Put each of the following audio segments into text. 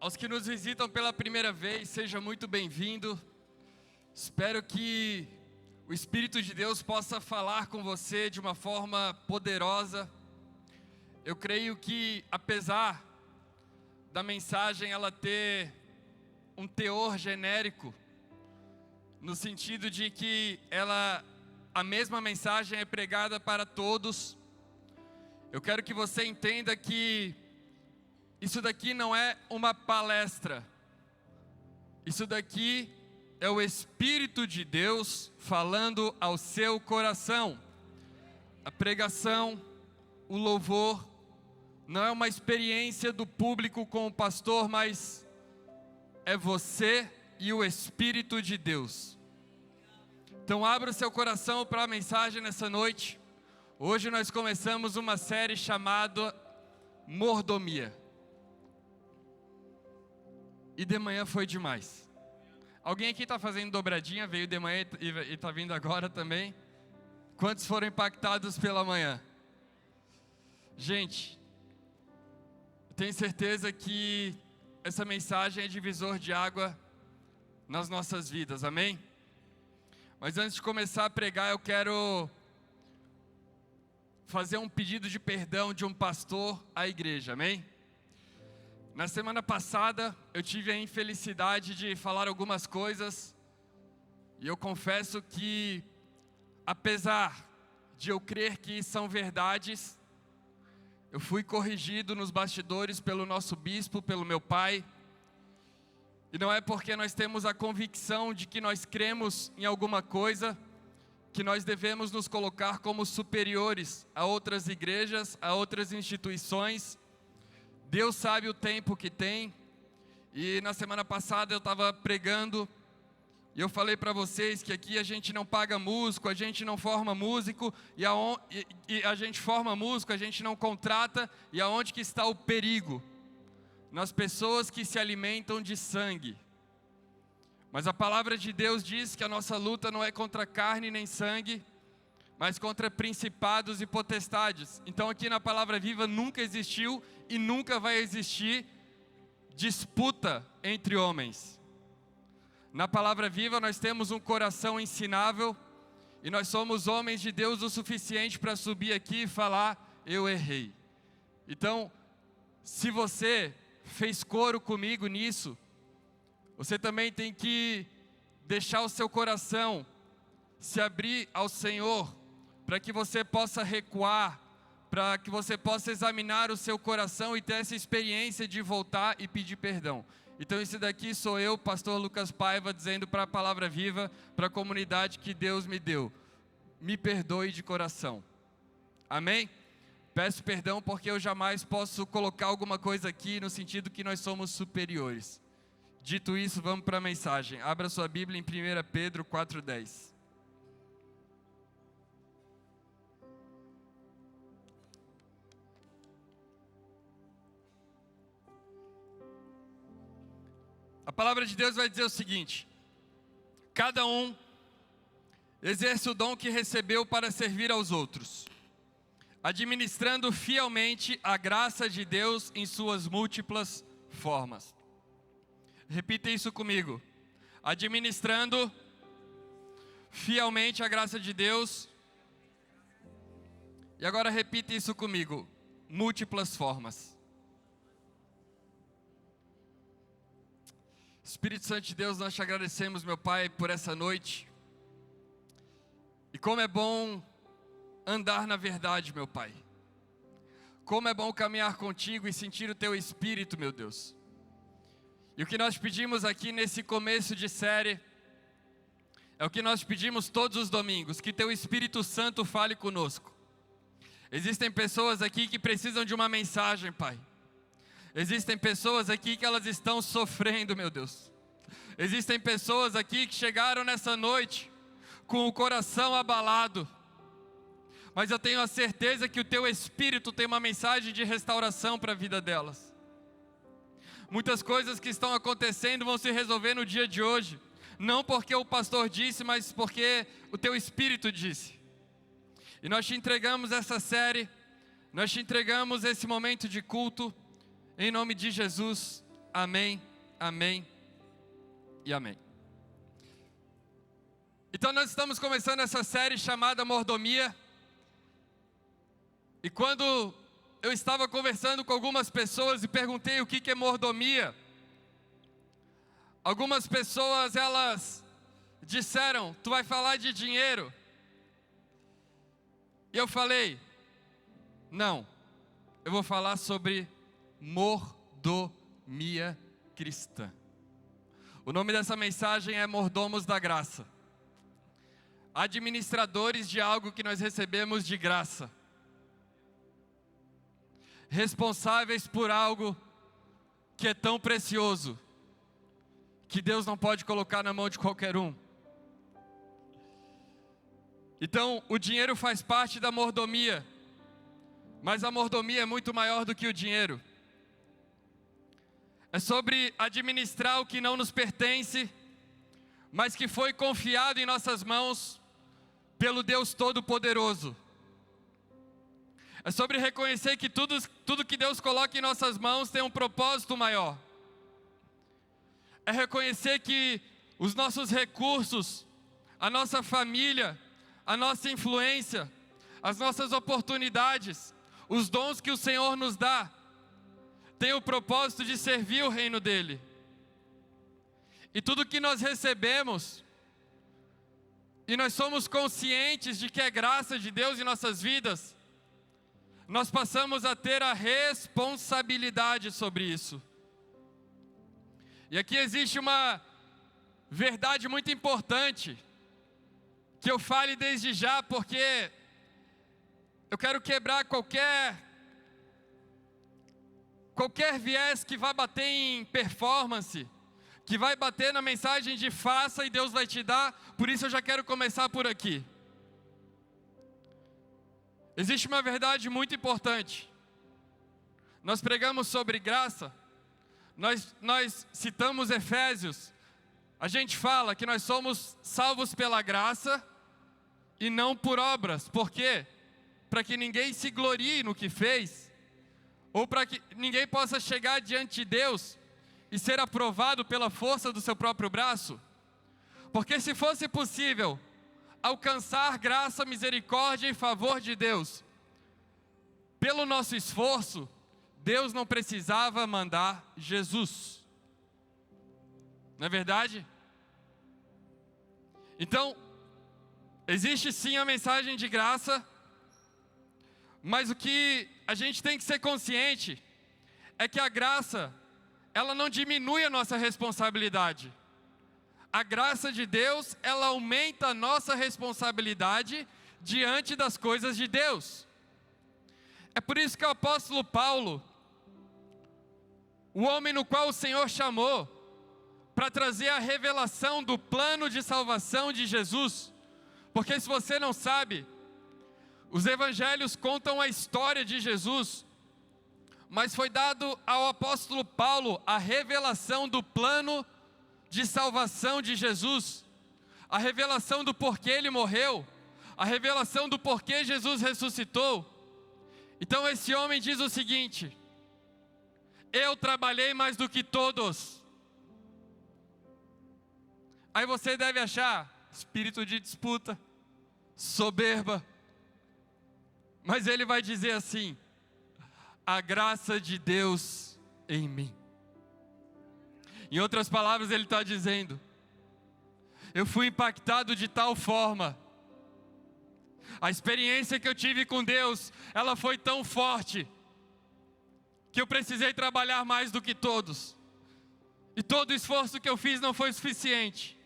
Aos que nos visitam pela primeira vez, seja muito bem-vindo. Espero que o Espírito de Deus possa falar com você de uma forma poderosa. Eu creio que, apesar da mensagem ela ter um teor genérico, no sentido de que a mesma mensagem é pregada para todos, eu quero que você entenda que isso daqui não é uma palestra. Isso daqui é o Espírito de Deus falando ao seu coração. A pregação, o louvor, não é uma experiência do público com o pastor, mas é você e o Espírito de Deus. Então abra o seu coração para a mensagem nessa noite. Hoje nós começamos uma série chamada Mordomia. E de manhã foi demais. Alguém aqui está fazendo dobradinha, veio de manhã e está vindo agora também? Quantos foram impactados pela manhã? Gente, eu tenho certeza que essa mensagem é divisor de água nas nossas vidas, amém? Mas antes de começar a pregar, eu quero fazer um pedido de perdão de um pastor à igreja, amém? Na semana passada, eu tive a infelicidade de falar algumas coisas, e eu confesso que, apesar de eu crer que são verdades, eu fui corrigido nos bastidores pelo nosso bispo, pelo meu pai, e não é porque nós temos a convicção de que nós cremos em alguma coisa, que nós devemos nos colocar como superiores a outras igrejas, a outras instituições. Deus sabe o tempo que tem, e na semana passada eu estava pregando, e eu falei para vocês que aqui a gente não paga músico, a gente não forma músico, e a gente forma músico, a gente não contrata, e aonde que está o perigo? Nas pessoas que se alimentam de sangue. Mas a palavra de Deus diz que a nossa luta não é contra carne nem sangue, mas contra principados e potestades. Então aqui na Palavra Viva nunca existiu e nunca vai existir disputa entre homens. Na Palavra Viva nós temos um coração ensinável, e nós somos homens de Deus o suficiente para subir aqui e falar: eu errei. Então, se você fez coro comigo nisso, você também tem que deixar o seu coração se abrir ao Senhor, para que você possa recuar, para que você possa examinar o seu coração e ter essa experiência de voltar e pedir perdão. Então esse daqui sou eu, pastor Lucas Paiva, dizendo para a Palavra Viva, para a comunidade que Deus me deu: me perdoe de coração. Amém? Peço perdão porque eu jamais posso colocar alguma coisa aqui no sentido que nós somos superiores. Dito isso, vamos para a mensagem. Abra sua Bíblia em 1 Pedro 4:10. A palavra de Deus vai dizer o seguinte: cada um exerce o dom que recebeu para servir aos outros, administrando fielmente a graça de Deus em suas múltiplas formas. Repita isso comigo: administrando fielmente a graça de Deus. E agora repita isso comigo: múltiplas formas. Espírito Santo de Deus, nós te agradecemos, meu Pai, por essa noite. E como é bom andar na verdade, meu Pai. Como é bom caminhar contigo e sentir o teu Espírito, meu Deus. E o que nós pedimos aqui nesse começo de série é o que nós pedimos todos os domingos: que teu Espírito Santo fale conosco. Existem pessoas aqui que precisam de uma mensagem, Pai. Existem pessoas aqui que elas estão sofrendo, meu Deus. Existem pessoas aqui que chegaram nessa noite com o coração abalado. Mas eu tenho a certeza que o teu Espírito tem uma mensagem de restauração para a vida delas. Muitas coisas que estão acontecendo vão se resolver no dia de hoje. Não porque o pastor disse, mas porque o teu Espírito disse. E nós te entregamos essa série, nós te entregamos esse momento de culto, em nome de Jesus. Amém, amém e amém. Então nós estamos começando essa série chamada Mordomia. E quando eu estava conversando com algumas pessoas e perguntei o que é mordomia, algumas pessoas elas disseram: tu vai falar de dinheiro? E eu falei: não, eu vou falar sobre mordomia cristã. O nome dessa mensagem é Mordomos da Graça. Administradores de algo que nós recebemos de graça. Responsáveis por algo que é tão precioso, que Deus não pode colocar na mão de qualquer um. Então, o dinheiro faz parte da mordomia, mas a mordomia é muito maior do que o dinheiro. É sobre administrar o que não nos pertence, mas que foi confiado em nossas mãos pelo Deus Todo-Poderoso. É sobre reconhecer que tudo que Deus coloca em nossas mãos tem um propósito maior. É reconhecer que os nossos recursos, a nossa família, a nossa influência, as nossas oportunidades, os dons que o Senhor nos dá, tem o propósito de servir o reino dEle. E tudo que nós recebemos, e nós somos conscientes de que é graça de Deus em nossas vidas, nós passamos a ter a responsabilidade sobre isso. E aqui existe uma verdade muito importante, que eu fale desde já, porque eu quero quebrar qualquer viés que vai bater em performance, que vai bater na mensagem de faça e Deus vai te dar. Por isso eu já quero começar por aqui. Existe uma verdade muito importante. Nós pregamos sobre graça, nós citamos Efésios, a gente fala que nós somos salvos pela graça e não por obras. Por quê? Para que ninguém se glorie no que fez, ou para que ninguém possa chegar diante de Deus e ser aprovado pela força do seu próprio braço. Porque se fosse possível alcançar graça, misericórdia e favor de Deus pelo nosso esforço, Deus não precisava mandar Jesus. Não é verdade? Então, existe sim a mensagem de graça, mas o que a gente tem que ser consciente é que a graça, ela não diminui a nossa responsabilidade. A graça de Deus, ela aumenta a nossa responsabilidade diante das coisas de Deus. É por isso que o apóstolo Paulo, o homem no qual o Senhor chamou para trazer a revelação do plano de salvação de Jesus, porque se você não sabe, os evangelhos contam a história de Jesus, mas foi dado ao apóstolo Paulo a revelação do plano de salvação de Jesus, a revelação do porquê Ele morreu, a revelação do porquê Jesus ressuscitou. Então esse homem diz o seguinte: eu trabalhei mais do que todos. Aí você deve achar espírito de disputa, soberba, mas ele vai dizer assim: a graça de Deus em mim. Em outras palavras, ele está dizendo: eu fui impactado de tal forma, a experiência que eu tive com Deus, ela foi tão forte, que eu precisei trabalhar mais do que todos, e todo o esforço que eu fiz não foi suficiente.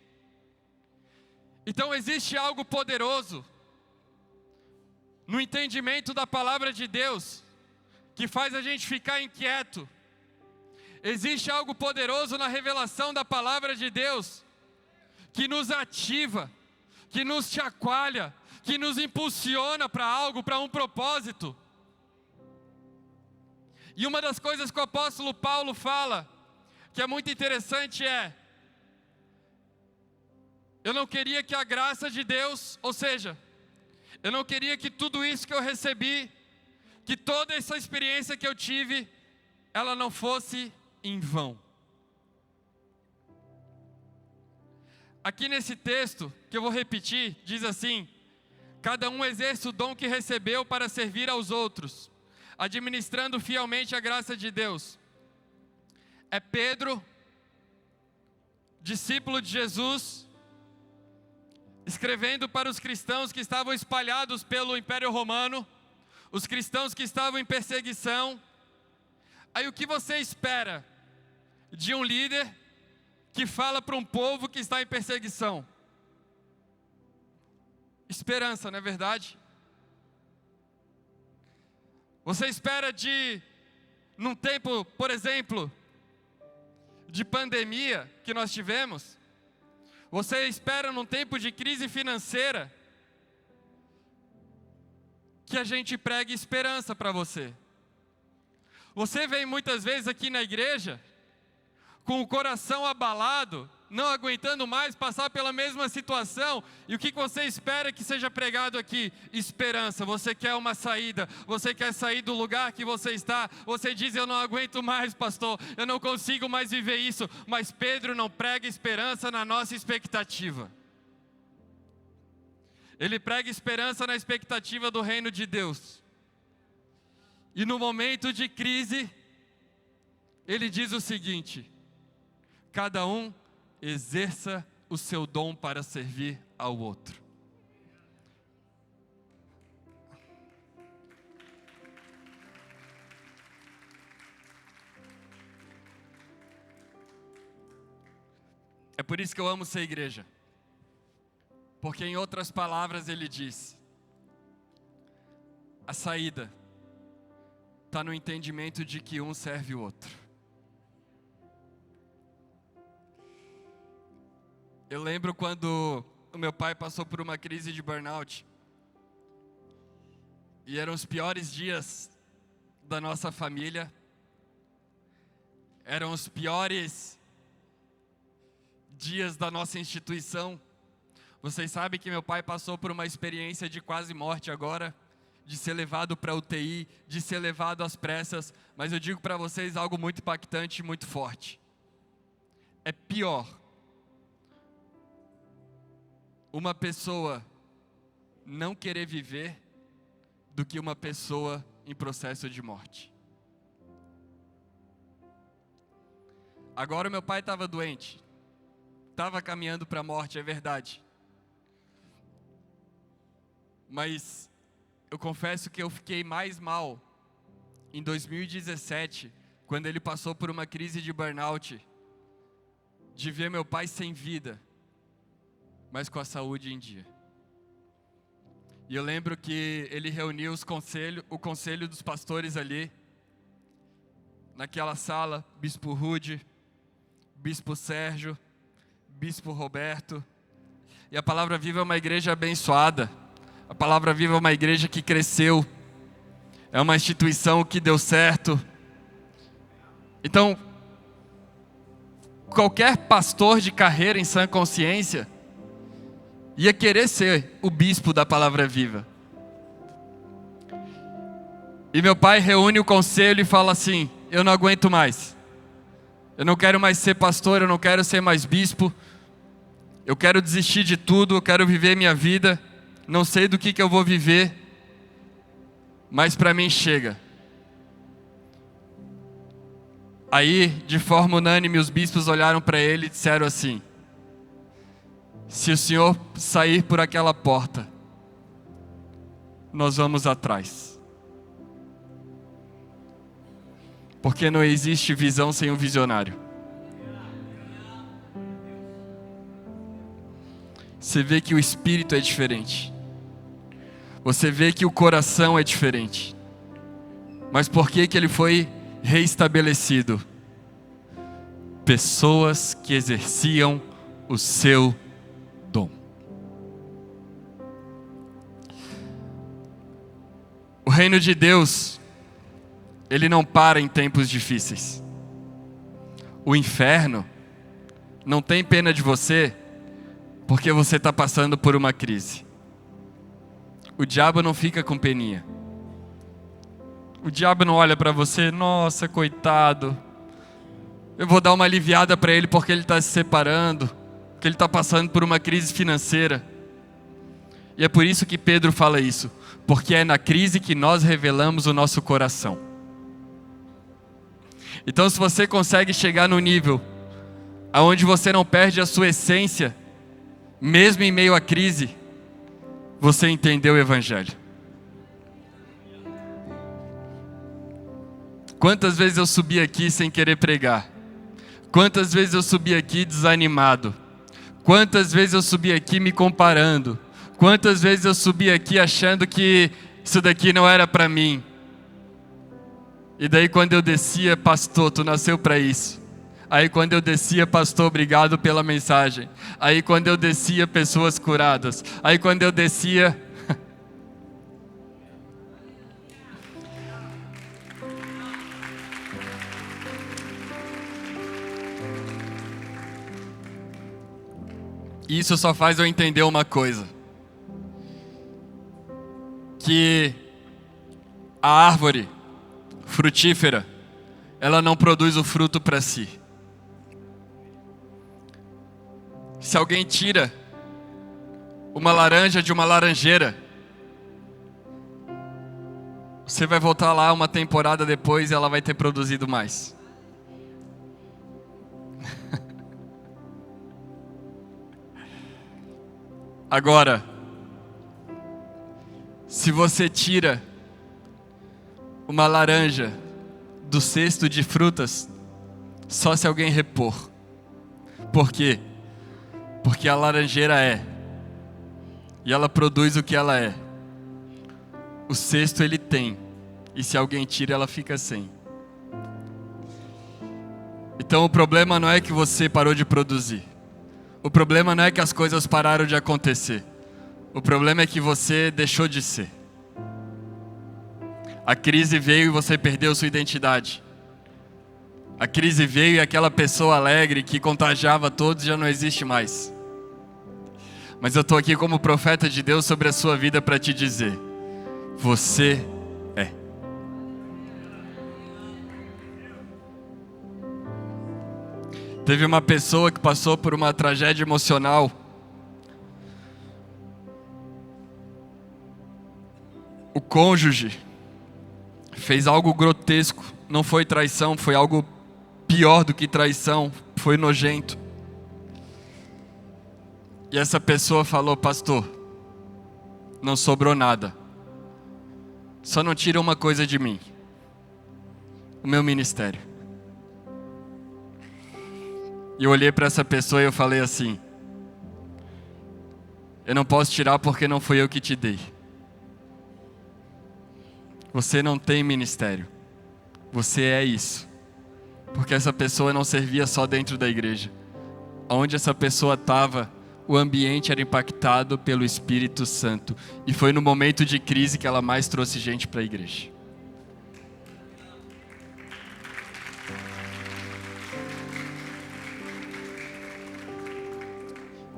Então existe algo poderoso no entendimento da palavra de Deus, que faz a gente ficar inquieto. Existe algo poderoso na revelação da palavra de Deus, que nos ativa, que nos chacoalha, que nos impulsiona para algo, para um propósito. E uma das coisas que o apóstolo Paulo fala, que é muito interessante, é: eu não queria que a graça de Deus, ou seja, eu não queria que tudo isso que eu recebi, que toda essa experiência que eu tive, ela não fosse em vão. aqui nesse texto, que eu vou repetir, diz assim: cada um exerce o dom que recebeu para servir aos outros, administrando fielmente a graça de Deus. É Pedro, discípulo de Jesus, escrevendo para os cristãos que estavam espalhados pelo Império Romano, os cristãos que estavam em perseguição. Aí o que você espera de um líder que fala para um povo que está em perseguição? Esperança, não é verdade? Você espera num tempo, por exemplo, de pandemia que nós tivemos, você espera num tempo de crise financeira, que a gente pregue esperança para você. Você vem muitas vezes aqui na igreja, com o coração abalado, não aguentando mais passar pela mesma situação, e o que você espera que seja pregado aqui? Esperança. Você quer uma saída, você quer sair do lugar que você está, você diz: eu não aguento mais, pastor, eu não consigo mais viver isso. Mas Pedro não prega esperança na nossa expectativa, ele prega esperança na expectativa do reino de Deus. E no momento de crise, ele diz o seguinte: cada um exerça o seu dom para servir ao outro. É por isso que eu amo ser igreja. Porque em outras palavras ele diz: a saída está no entendimento de que um serve o outro. Eu lembro quando o meu pai passou por uma crise de burnout. E eram os piores dias da nossa família. Eram os piores dias da nossa instituição. Vocês sabem que meu pai passou por uma experiência de quase morte agora, de ser levado para UTI, de ser levado às pressas. Mas eu digo para vocês algo muito impactante e muito forte. É pior uma pessoa não querer viver do que uma pessoa em processo de morte. Agora meu pai estava doente, estava caminhando para a morte, é verdade. Mas eu confesso que eu fiquei mais mal em 2017, quando ele passou por uma crise de burnout, de ver meu pai sem vida, mas com a saúde em dia. E eu lembro que ele reuniu o conselho dos pastores ali, naquela sala: Bispo Rude, Bispo Sérgio, Bispo Roberto. E a Palavra Viva é uma igreja abençoada. A Palavra Viva é uma igreja que cresceu. É uma instituição que deu certo. Então, qualquer pastor de carreira em sã consciência ia querer ser o bispo da Palavra Viva. E meu pai reúne o conselho e fala assim: eu não aguento mais. Eu não quero mais ser pastor, eu não quero ser mais bispo. Eu quero desistir de tudo, eu quero viver minha vida. Não sei do que eu vou viver, mas para mim chega. Aí, de forma unânime, os bispos olharam para ele e disseram assim: se o senhor sair por aquela porta, nós vamos atrás. Porque não existe visão sem um visionário. Você vê que o espírito é diferente. Você vê que o coração é diferente. Mas por que ele foi reestabelecido? Pessoas que exerciam o seu dom. O reino de Deus, ele não para em tempos difíceis. O inferno não tem pena de você porque você está passando por uma crise. O diabo não fica com peninha. O diabo não olha para você: nossa, coitado, eu vou dar uma aliviada para ele porque ele está se separando, porque que ele está passando por uma crise financeira. E é por isso que Pedro fala isso, porque é na crise que nós revelamos o nosso coração. Então, se você consegue chegar no nível aonde você não perde a sua essência, mesmo em meio à crise, você entendeu o Evangelho. Quantas vezes eu subi aqui sem querer pregar? Quantas vezes eu subi aqui desanimado? Quantas vezes eu subi aqui me comparando? Quantas vezes eu subi aqui achando que isso daqui não era para mim? E daí quando eu descia, pastor, tu nasceu para isso. Aí quando eu descia, pastor, obrigado pela mensagem. Aí quando eu descia, pessoas curadas. Aí quando eu descia... Isso só faz eu entender uma coisa. Que a árvore frutífera, ela não produz o fruto para si. Se alguém tira uma laranja de uma laranjeira, você vai voltar lá uma temporada depois e ela vai ter produzido mais. Agora, se você tira uma laranja do cesto de frutas, só se alguém repor. Por quê? Porque a laranjeira é, e ela produz o que ela é. O cesto ele tem, e se alguém tira, ela fica sem. Então o problema não é que você parou de produzir. O problema não é que as coisas pararam de acontecer. O problema é que você deixou de ser. A crise veio e você perdeu sua identidade. A crise veio e aquela pessoa alegre que contagiava todos já não existe mais. Mas eu estou aqui como profeta de Deus sobre a sua vida para te dizer: você é. Teve uma pessoa que passou por uma tragédia emocional. O cônjuge fez algo grotesco. Não foi traição, foi algo pior do que traição. Foi nojento. E essa pessoa falou: pastor, não sobrou nada. Só não tira uma coisa de mim: o meu ministério. E eu olhei para essa pessoa e eu falei assim: eu não posso tirar porque não fui eu que te dei. Você não tem ministério. Você é isso. Porque essa pessoa não servia só dentro da igreja. Onde essa pessoa estava, o ambiente era impactado pelo Espírito Santo. E foi no momento de crise que ela mais trouxe gente para a igreja.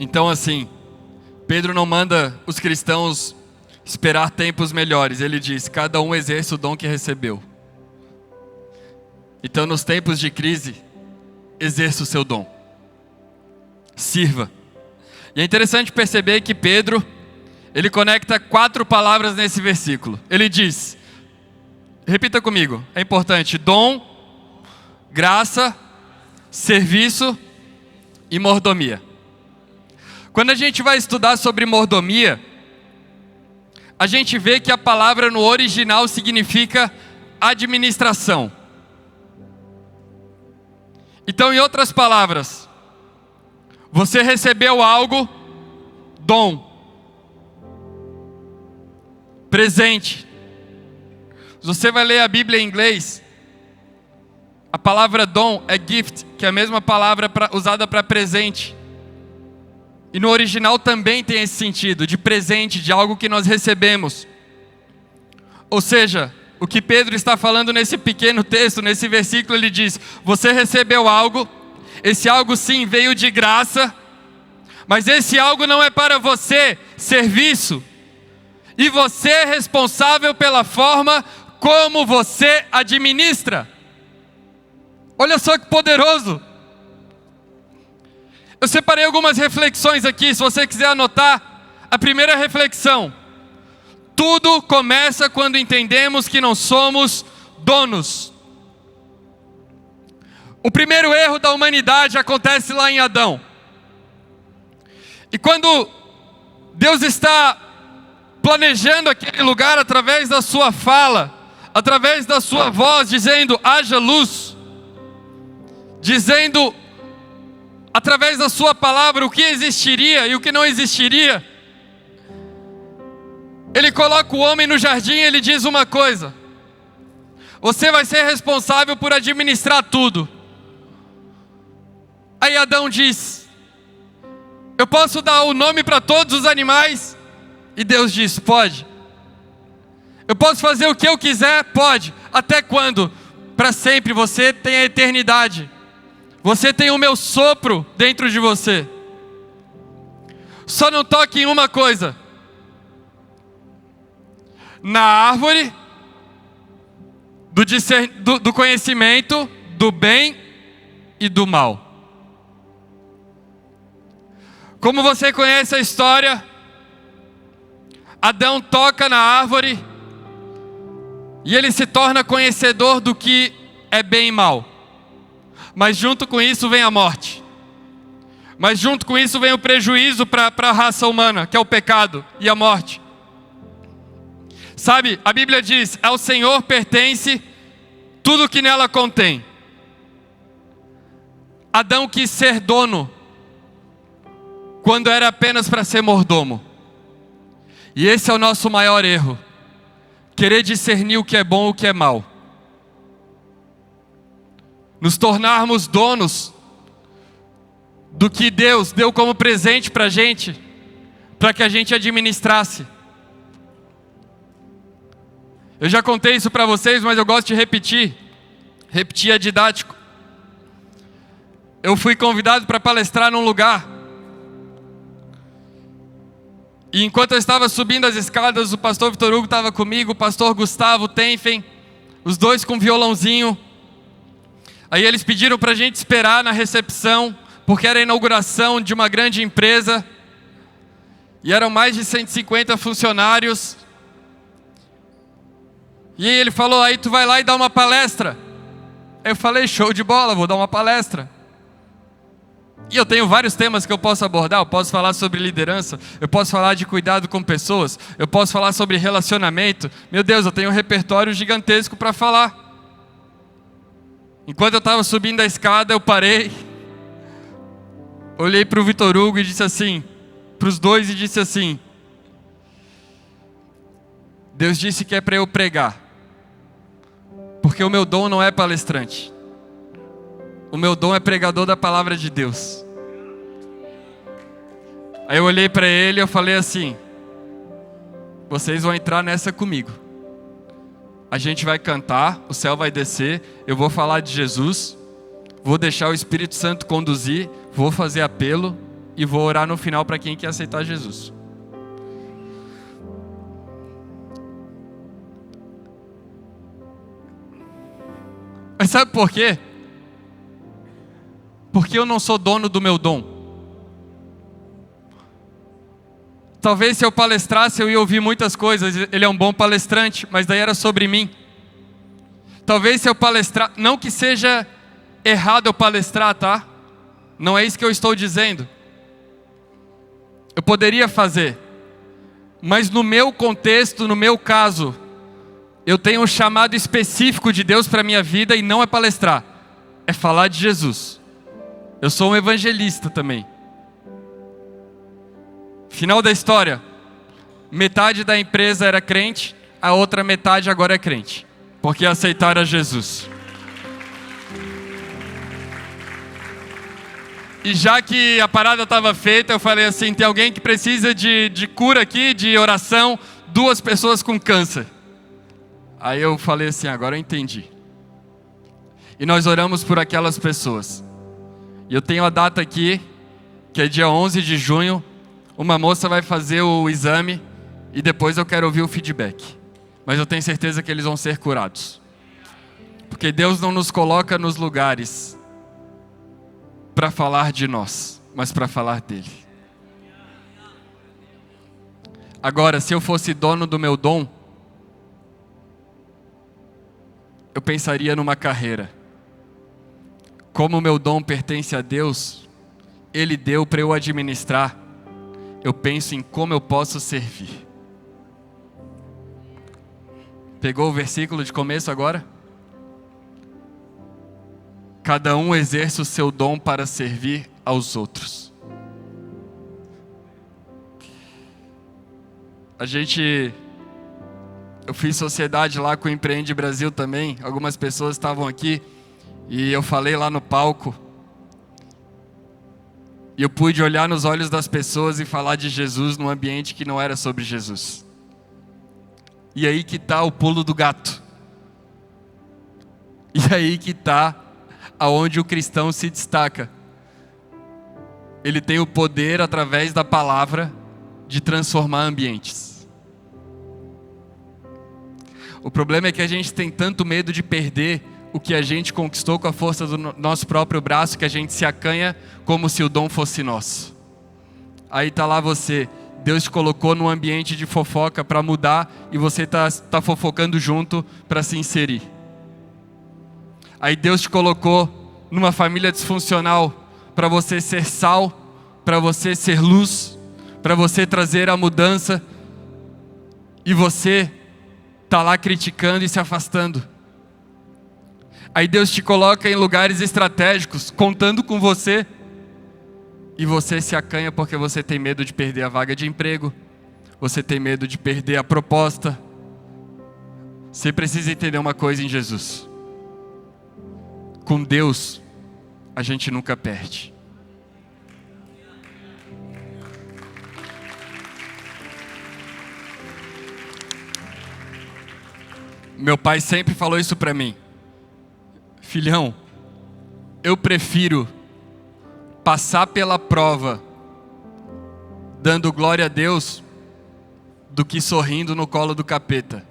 Então assim, Pedro não manda os cristãos esperar tempos melhores. Ele diz: cada um exerce o dom que recebeu. Então nos tempos de crise, exerça o seu dom. Sirva. E é interessante perceber que Pedro, ele conecta 4 palavras nesse versículo. Ele diz, repita comigo, é importante: dom, graça, serviço e mordomia. Quando a gente vai estudar sobre mordomia, a gente vê que a palavra no original significa administração. Então, em outras palavras, você recebeu algo, dom, presente. Se você vai ler a Bíblia em inglês, a palavra dom é gift, que é a mesma palavra usada para presente. E no original também tem esse sentido, de presente, de algo que nós recebemos. Ou seja, o que Pedro está falando nesse pequeno texto, nesse versículo, ele diz: você recebeu algo, esse algo sim veio de graça, mas esse algo não é para você, serviço. E você é responsável pela forma como você administra. Olha só que poderoso. Eu separei algumas reflexões aqui, se você quiser anotar. A primeira reflexão: tudo começa quando entendemos que não somos donos. O primeiro erro da humanidade acontece lá em Adão. E quando Deus está planejando aquele lugar através da sua fala, através da sua voz, dizendo haja luz, dizendo através da sua palavra o que existiria e o que não existiria, Ele coloca o homem no jardim e Ele diz uma coisa: você vai ser responsável por administrar tudo. Aí Adão diz: eu posso dar o nome para todos os animais? E Deus diz: pode. Eu posso fazer o que eu quiser? Pode. Até quando? Para sempre. Você tem a eternidade. Você tem o meu sopro dentro de você. Só não toque em uma coisa: na árvore do conhecimento do bem e do mal. Como você conhece a história, Adão toca na árvore e ele se torna conhecedor do que é bem e mal. Mas junto com isso vem a morte. Mas junto com isso vem o prejuízo para a raça humana, que é o pecado e a morte. Sabe, a Bíblia diz: ao Senhor pertence tudo que nela contém. Adão quis ser dono quando era apenas para ser mordomo. E esse é o nosso maior erro: querer discernir o que é bom e o que é mal. Nos tornarmos donos do que Deus deu como presente para a gente, para que a gente administrasse. Eu já contei isso para vocês, mas eu gosto de repetir. Repetir é didático. Eu fui convidado para palestrar num lugar. E enquanto eu estava subindo as escadas, o pastor Vitor Hugo estava comigo, o pastor Gustavo Tenfen, os dois com violãozinho. Aí eles pediram para a gente esperar na recepção, porque era a inauguração de uma grande empresa. E eram mais de 150 funcionários. E aí ele falou: aí tu vai lá e dá uma palestra. Eu falei: show de bola, vou dar uma palestra. E eu tenho vários temas que eu posso abordar. Eu posso falar sobre liderança, eu posso falar de cuidado com pessoas, eu posso falar sobre relacionamento. Meu Deus, eu tenho um repertório gigantesco para falar. Enquanto eu estava subindo a escada, eu parei, olhei para o Vitor Hugo e disse assim, para os dois, e disse assim: Deus disse que é para eu pregar, porque o meu dom não é palestrante. O meu dom é pregador da palavra de Deus. Aí eu olhei para ele e eu falei assim: vocês vão entrar nessa comigo. A gente vai cantar, o céu vai descer, eu vou falar de Jesus, vou deixar o Espírito Santo conduzir, vou fazer apelo e vou orar no final para quem quer aceitar Jesus. Mas sabe por quê? Porque eu não sou dono do meu dom. Talvez se eu palestrasse eu ia ouvir muitas coisas. Ele é um bom palestrante, mas daí era sobre mim. Talvez se eu palestrar, não que seja errado eu palestrar, tá? Não é isso que eu estou dizendo. Eu poderia fazer, mas no meu contexto, no meu caso, eu tenho um chamado específico de Deus para a minha vida e não é palestrar, é falar de Jesus. Eu sou um evangelista também. Final da história: metade da empresa era crente, a outra metade agora é crente, porque aceitaram a Jesus. E já que a parada estava feita, eu falei assim: tem alguém que precisa de cura aqui, de oração? 2 pessoas com câncer. Aí eu falei assim: agora eu entendi. E nós oramos por aquelas pessoas. E eu tenho a data aqui, que é dia 11 de junho. Uma moça vai fazer o exame e depois eu quero ouvir o feedback. Mas eu tenho certeza que eles vão ser curados. Porque Deus não nos coloca nos lugares para falar de nós. mas para falar dele. Agora, se eu fosse dono do meu dom, eu pensaria numa carreira. Como o meu dom pertence a Deus, Ele deu para eu administrar. Eu penso em como eu posso servir. Pegou o versículo de começo agora? Cada um exerce o seu dom para servir aos outros. Eu fiz sociedade lá com o Empreende Brasil também. Algumas pessoas estavam aqui e eu falei lá no palco. E eu pude olhar nos olhos das pessoas e falar de Jesus num ambiente que não era sobre Jesus. E aí que está o pulo do gato. E aí que está aonde o cristão se destaca. Ele tem o poder, através da palavra, de transformar ambientes. O problema é que a gente tem tanto medo de perder o que a gente conquistou com a força do nosso próprio braço, que a gente se acanha como se o dom fosse nosso. Aí está lá você, Deus te colocou num ambiente de fofoca para mudar e você tá fofocando junto para se inserir. Aí Deus te colocou numa família disfuncional para você ser sal, para você ser luz, para você trazer a mudança, e você tá lá criticando e se afastando. Aí Deus te coloca em lugares estratégicos, contando com você, e você se acanha porque você tem medo de perder a vaga de emprego, você tem medo de perder a proposta. Você precisa entender uma coisa em Jesus: com Deus, a gente nunca perde. Meu pai sempre falou isso para mim: filhão, eu prefiro passar pela prova dando glória a Deus do que sorrindo no colo do capeta.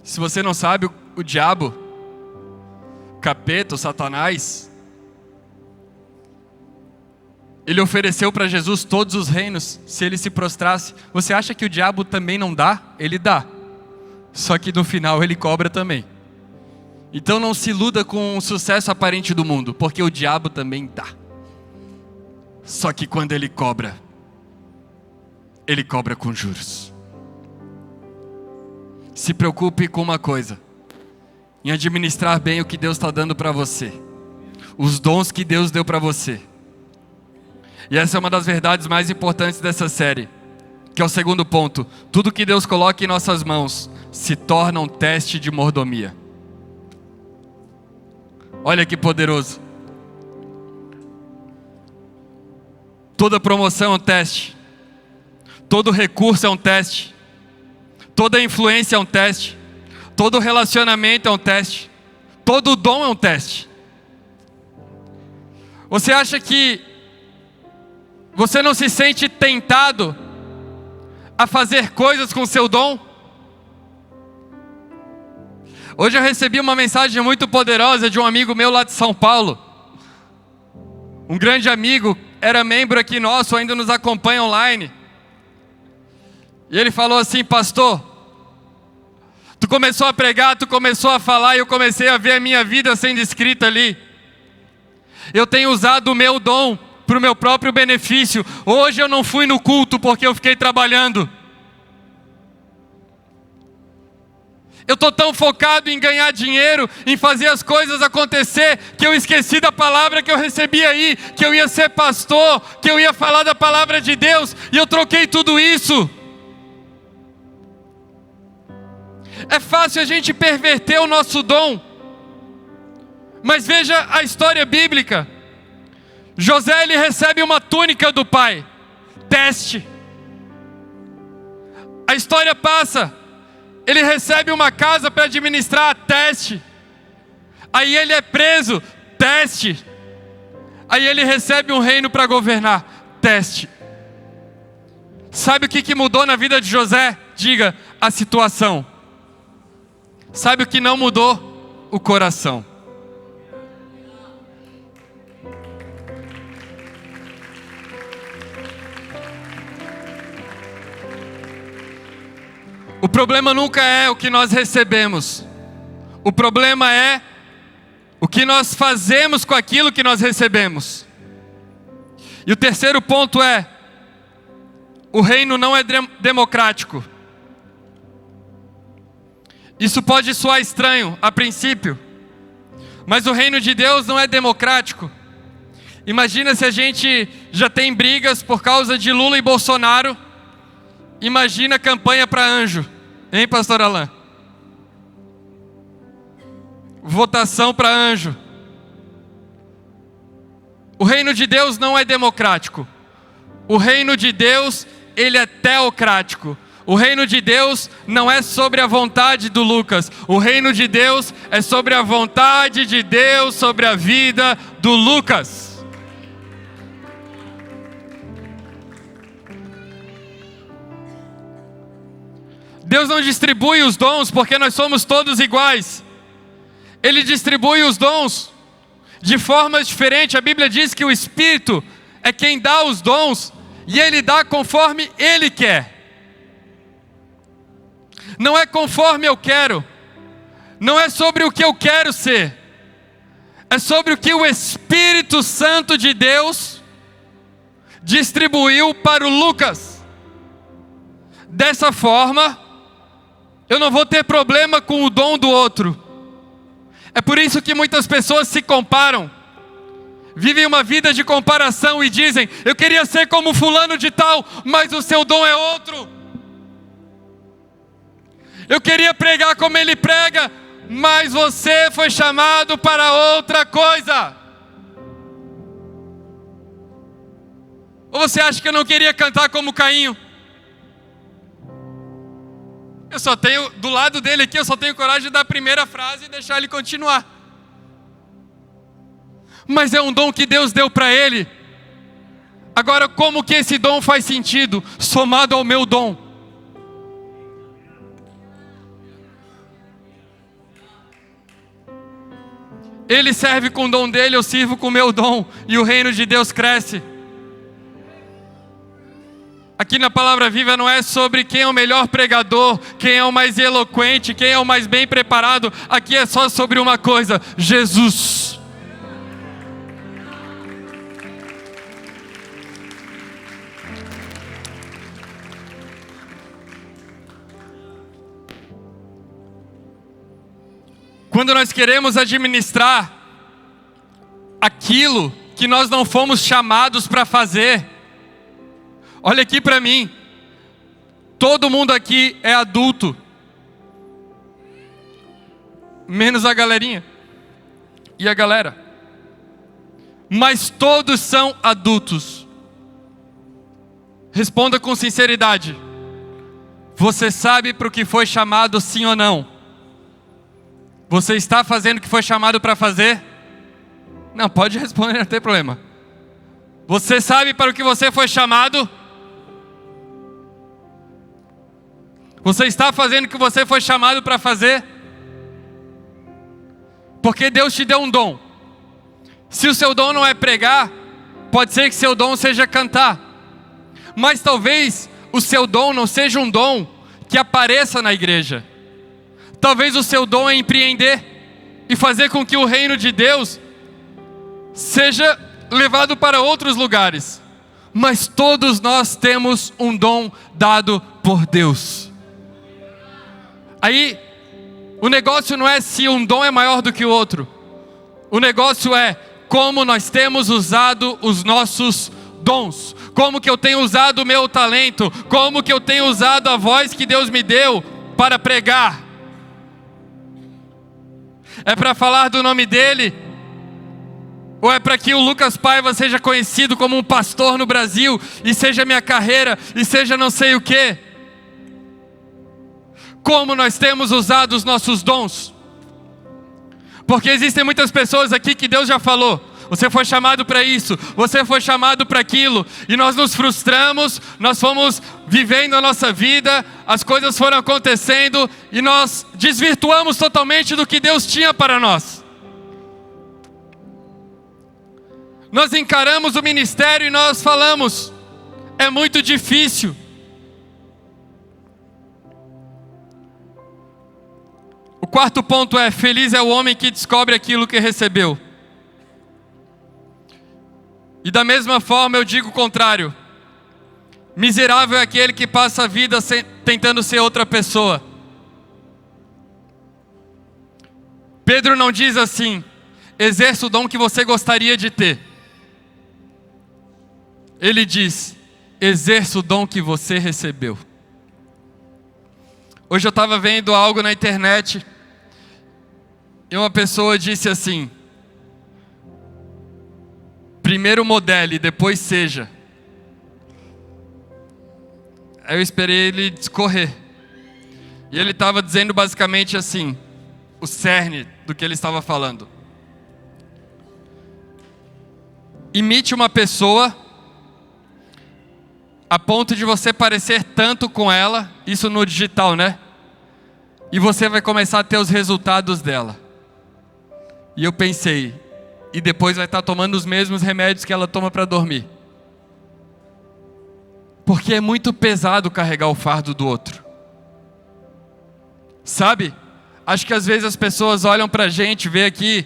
Se você não sabe, o diabo, o capeta, o Satanás, ele ofereceu para Jesus todos os reinos se ele se prostrasse. Você acha que o diabo também não dá? Ele dá. Só que no final ele cobra também. Então não se iluda com o sucesso aparente do mundo, porque o diabo também dá. Só que quando ele cobra com juros. Se preocupe com uma coisa: em administrar bem o que Deus está dando para você, os dons que Deus deu para você. E essa é uma das verdades mais importantes dessa série, que é o segundo ponto: tudo que Deus coloca em nossas mãos se torna um teste de mordomia. Olha que poderoso. Toda promoção é um teste, todo recurso é um teste, toda influência é um teste, todo relacionamento é um teste, todo dom é um teste. Você acha que você não se sente tentado a fazer coisas com seu dom? Hoje eu recebi uma mensagem muito poderosa de um amigo meu lá de São Paulo. Um grande amigo, era membro aqui nosso, ainda nos acompanha online. E ele falou assim: pastor, tu começou a pregar, tu começou a falar, e eu comecei a ver a minha vida sendo escrita ali. Eu tenho usado o meu dom para o meu próprio benefício. Hoje eu não fui no culto porque eu fiquei trabalhando. Eu estou tão focado em ganhar dinheiro, em fazer as coisas acontecer, que eu esqueci da palavra que eu recebi aí, que eu ia ser pastor, que eu ia falar da palavra de Deus, e eu troquei tudo isso. É fácil a gente perverter o nosso dom, mas veja a história bíblica. José, ele recebe uma túnica do pai, teste. A história passa, ele recebe uma casa para administrar, teste. Aí ele é preso, teste. Aí ele recebe um reino para governar, teste. Sabe o que mudou na vida de José? Diga: a situação. Sabe o que não mudou? O coração. problema nunca é o que nós recebemos. O problema é o que nós fazemos com aquilo que nós recebemos. E o terceiro ponto é: o reino não é democrático. Isso pode soar estranho a princípio, mas o reino de Deus não é democrático. Imagina se a gente já tem brigas por causa de Lula e Bolsonaro. Imagina a campanha para anjo, hein, pastor Alain? Votação para anjo. O reino de Deus não é democrático. O reino de Deus, ele é teocrático. O reino de Deus não é sobre a vontade do Lucas. O reino de Deus é sobre a vontade de Deus sobre a vida do Lucas. Deus não distribui os dons porque nós somos todos iguais. Ele distribui os dons de formas diferentes. A Bíblia diz que o Espírito é quem dá os dons e Ele dá conforme Ele quer. Não é conforme eu quero. Não é sobre o que eu quero ser. É sobre o que o Espírito Santo de Deus distribuiu para o Lucas. Dessa forma, eu não vou ter problema com o dom do outro. É por isso que muitas pessoas se comparam. Vivem uma vida de comparação e dizem: eu queria ser como fulano de tal, mas o seu dom é outro. Eu queria pregar como ele prega, mas você foi chamado para outra coisa. Ou você acha que eu não queria cantar como Cainho? Eu só tenho, do lado dele aqui, eu só tenho coragem de dar a primeira frase e deixar ele continuar. Mas é um dom que Deus deu para ele. Agora, como que esse dom faz sentido somado ao meu dom? Ele serve com o dom dele, eu sirvo com o meu dom, e o reino de Deus cresce. Aqui na Palavra Viva não é sobre quem é o melhor pregador, quem é o mais eloquente, quem é o mais bem preparado. Aqui é só sobre uma coisa: Jesus. Quando nós queremos administrar aquilo que nós não fomos chamados para fazer, olha aqui para mim, todo mundo aqui é adulto, menos a galerinha e a galera, mas todos são adultos. Responda com sinceridade: você sabe para o que foi chamado, sim ou não? Você está fazendo o que foi chamado para fazer? Não, pode responder, não tem problema. Você sabe para o que você foi chamado? Você está fazendo o que você foi chamado para fazer? Porque Deus te deu um dom. Se o seu dom não é pregar, pode ser que seu dom seja cantar. Mas talvez o seu dom não seja um dom que apareça na igreja. Talvez o seu dom é empreender e fazer com que o reino de Deus seja levado para outros lugares. Mas todos nós temos um dom dado por Deus. Aí, o negócio não é se um dom é maior do que o outro. O negócio é como nós temos usado os nossos dons. Como que eu tenho usado o meu talento. Como que eu tenho usado a voz que Deus me deu para pregar. É para falar do nome dele? Ou é para que o Lucas Paiva seja conhecido como um pastor no Brasil, e seja minha carreira, e seja não sei o quê? Como nós temos usado os nossos dons? Porque existem muitas pessoas aqui que Deus já falou: você foi chamado para isso, você foi chamado para aquilo, e nós nos frustramos, nós fomos vivendo a nossa vida, as coisas foram acontecendo, e nós desvirtuamos totalmente do que Deus tinha para nós. Nós encaramos o ministério e nós falamos: é muito difícil. O quarto ponto é: feliz é o homem que descobre aquilo que recebeu. E da mesma forma eu digo o contrário. Miserável é aquele que passa a vida tentando ser outra pessoa. Pedro não diz assim: exerça o dom que você gostaria de ter. Ele diz: exerça o dom que você recebeu. Hoje eu estava vendo algo na internet e uma pessoa disse assim: primeiro modele, depois seja. Aí eu esperei ele discorrer. E ele estava dizendo basicamente assim, o cerne do que ele estava falando. Imite uma pessoa a ponto de você parecer tanto com ela, isso no digital, né? E você vai começar a ter os resultados dela. E eu pensei, e depois vai estar tomando os mesmos remédios que ela toma para dormir. Porque é muito pesado carregar o fardo do outro. Sabe? Acho que às vezes as pessoas olham para a gente, vê aqui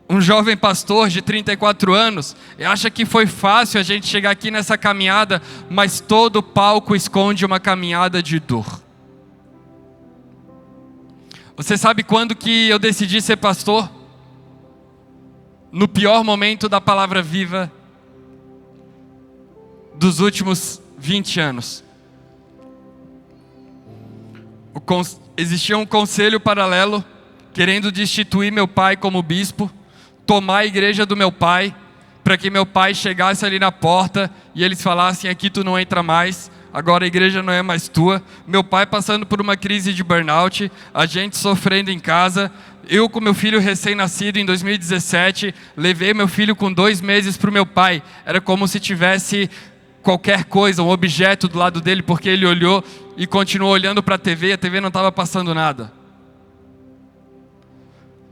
um jovem pastor de 34 anos, e acha que foi fácil a gente chegar aqui nessa caminhada, mas todo palco esconde uma caminhada de dor. Você sabe quando que eu decidi ser pastor? No pior momento da palavra viva dos últimos 20 anos. Existia um conselho paralelo querendo destituir meu pai como bispo, tomar a igreja do meu pai, para que meu pai chegasse ali na porta e eles falassem: aqui tu não entra mais, agora a igreja não é mais tua. Meu pai passando por uma crise de burnout, a gente sofrendo em casa, eu com meu filho recém-nascido em 2017, levei meu filho com 2 meses para o meu pai, era como se tivesse qualquer coisa, um objeto do lado dele, porque ele olhou e continuou olhando para a TV não estava passando nada.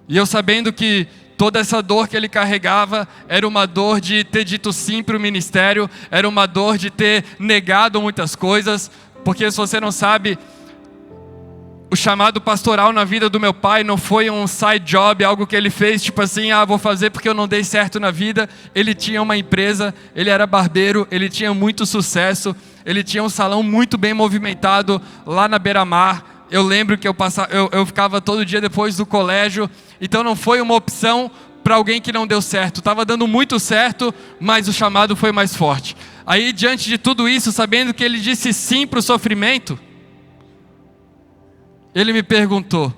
E eu sabendo que toda essa dor que ele carregava era uma dor de ter dito sim para o ministério, era uma dor de ter negado muitas coisas, porque se você não sabe, o chamado pastoral na vida do meu pai não foi um side job, algo que ele fez tipo assim, vou fazer porque eu não dei certo na vida. Ele tinha uma empresa, ele era barbeiro, ele tinha muito sucesso, ele tinha um salão muito bem movimentado lá na beira-mar. Eu lembro que eu ficava todo dia depois do colégio, então não foi uma opção para alguém que não deu certo. Estava dando muito certo, mas o chamado foi mais forte. Aí diante de tudo isso, sabendo que ele disse sim para o sofrimento, ele me perguntou: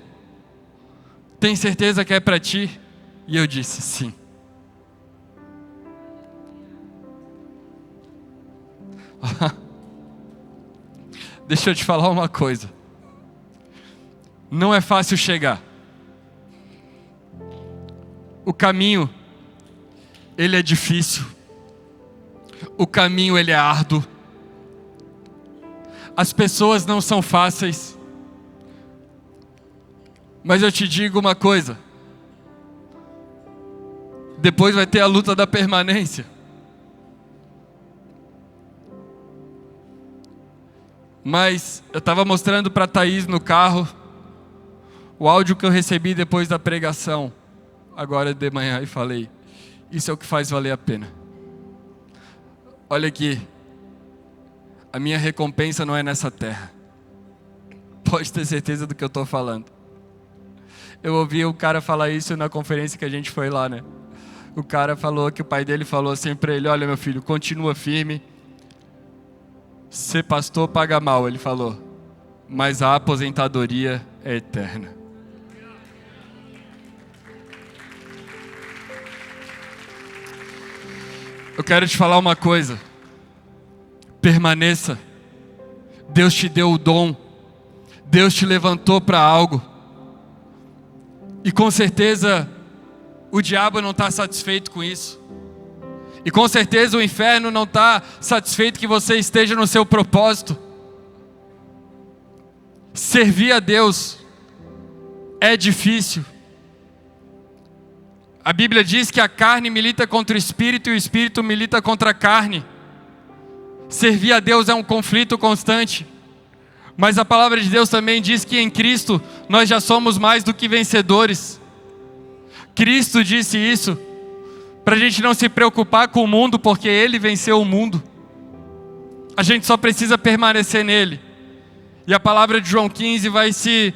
tem certeza que é para ti? E eu disse sim. Deixa eu te falar uma coisa. Não é fácil chegar. O caminho, ele é difícil. O caminho, ele é árduo. As pessoas não são fáceis. Mas eu te digo uma coisa. Depois vai ter a luta da permanência. Mas eu estava mostrando para a Thaís no carro o áudio que eu recebi depois da pregação, agora de manhã, e falei: isso é o que faz valer a pena. Olha aqui, a minha recompensa não é nessa terra. Pode ter certeza do que eu estou falando. Eu ouvi o cara falar isso na conferência que a gente foi lá, né? O cara falou que o pai dele falou assim para ele: olha, meu filho, continua firme. Ser pastor paga mal, ele falou, mas a aposentadoria é eterna. Eu quero te falar uma coisa. Permaneça. Deus te deu o dom. Deus te levantou para algo. E com certeza o diabo não está satisfeito com isso. E com certeza o inferno não está satisfeito que você esteja no seu propósito. Servir a Deus é difícil. A Bíblia diz que a carne milita contra o espírito e o espírito milita contra a carne. Servir a Deus é um conflito constante. Mas a palavra de Deus também diz que em Cristo nós já somos mais do que vencedores. Cristo disse isso, para a gente não se preocupar com o mundo, porque Ele venceu o mundo. A gente só precisa permanecer nele. E a palavra de João 15 vai se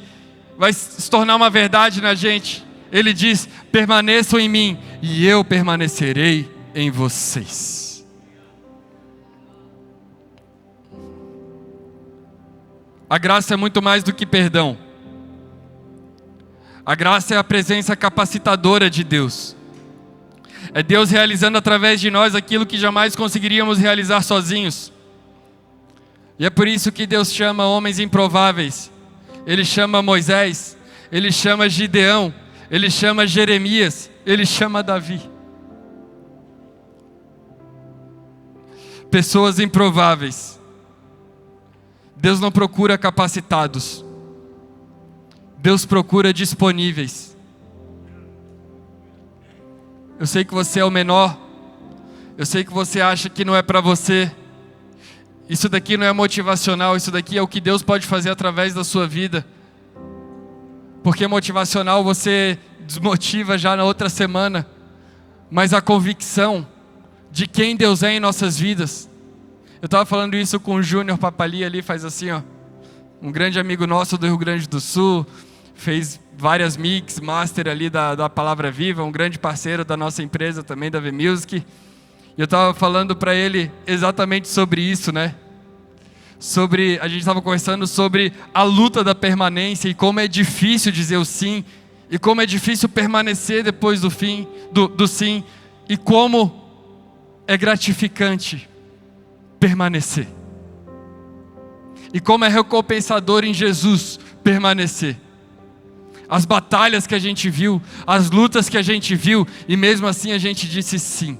tornar uma verdade na gente. Ele diz: permaneçam em mim e eu permanecerei em vocês. A graça é muito mais do que perdão. A graça é a presença capacitadora de Deus. É Deus realizando através de nós aquilo que jamais conseguiríamos realizar sozinhos. E é por isso que Deus chama homens improváveis. Ele chama Moisés, Ele chama Gideão, Ele chama Jeremias, Ele chama Davi. Pessoas improváveis. Deus não procura capacitados. Deus procura disponíveis. Eu sei que você é o menor. Eu sei que você acha que não é para você. Isso daqui não é motivacional. Isso daqui é o que Deus pode fazer através da sua vida. Porque motivacional você desmotiva já na outra semana. Mas a convicção de quem Deus é em nossas vidas. Eu estava falando isso com o Júnior Papali ali, faz assim, ó. Um grande amigo nosso do Rio Grande do Sul. Fez várias mix, master ali da Palavra Viva. Um grande parceiro da nossa empresa também, da V-Music. E eu estava falando para ele exatamente sobre isso, né? A gente estava conversando sobre a luta da permanência. E como é difícil dizer o sim. E como é difícil permanecer depois do fim, do sim. E como é gratificante permanecer. E como é recompensador em Jesus permanecer. As batalhas que a gente viu, as lutas que a gente viu, e mesmo assim a gente disse sim.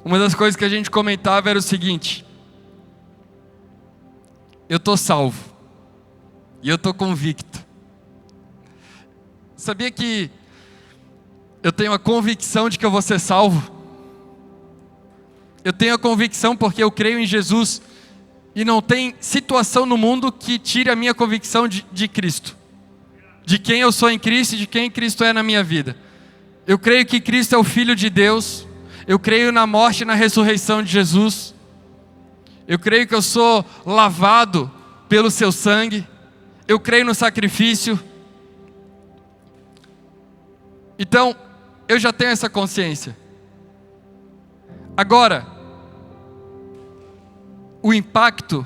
Uma das coisas que a gente comentava era o seguinte: eu estou salvo, e eu estou convicto. Sabia que eu tenho a convicção de que eu vou ser salvo? Eu tenho a convicção porque eu creio em Jesus. E não tem situação no mundo que tire a minha convicção de Cristo. De quem eu sou em Cristo e de quem Cristo é na minha vida. Eu creio que Cristo é o Filho de Deus. Eu creio na morte e na ressurreição de Jesus. Eu creio que eu sou lavado pelo seu sangue. Eu creio no sacrifício. Então, eu já tenho essa consciência. Agora, o impacto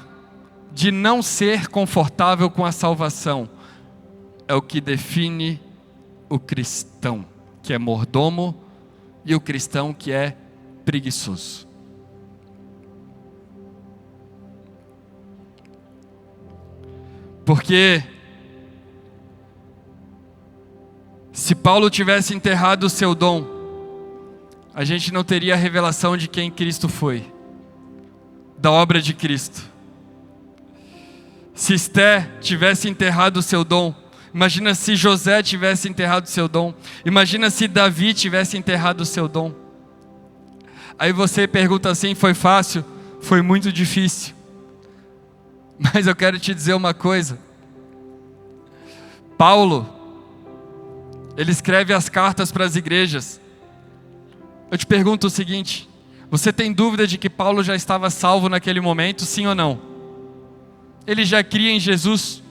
de não ser confortável com a salvação é o que define o cristão que é mordomo e o cristão que é preguiçoso. Porque se Paulo tivesse enterrado o seu dom, a gente não teria a revelação de quem Cristo foi, da obra de Cristo. Se Esté tivesse enterrado o seu dom, imagina se José tivesse enterrado o seu dom, imagina se Davi tivesse enterrado o seu dom. Aí você pergunta assim: foi fácil? Foi muito difícil. Mas eu quero te dizer uma coisa. Paulo, ele escreve as cartas para as igrejas. Eu te pergunto o seguinte: você tem dúvida de que Paulo já estava salvo naquele momento, sim ou não? Ele já cria em Jesus.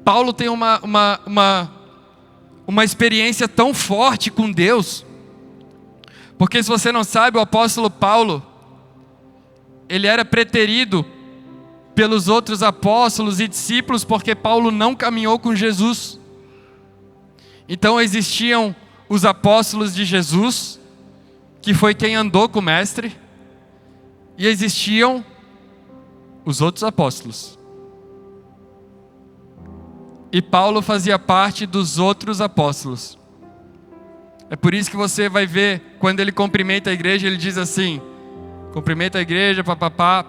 Paulo tem uma experiência tão forte com Deus. Porque se você não sabe, o apóstolo Paulo, ele era preterido pelos outros apóstolos e discípulos, porque Paulo não caminhou com Jesus. Então existiam os apóstolos de Jesus, que foi quem andou com o mestre, e existiam os outros apóstolos. E Paulo fazia parte dos outros apóstolos. É por isso que você vai ver, quando ele cumprimenta a igreja, ele diz assim: cumprimenta a igreja, papapá,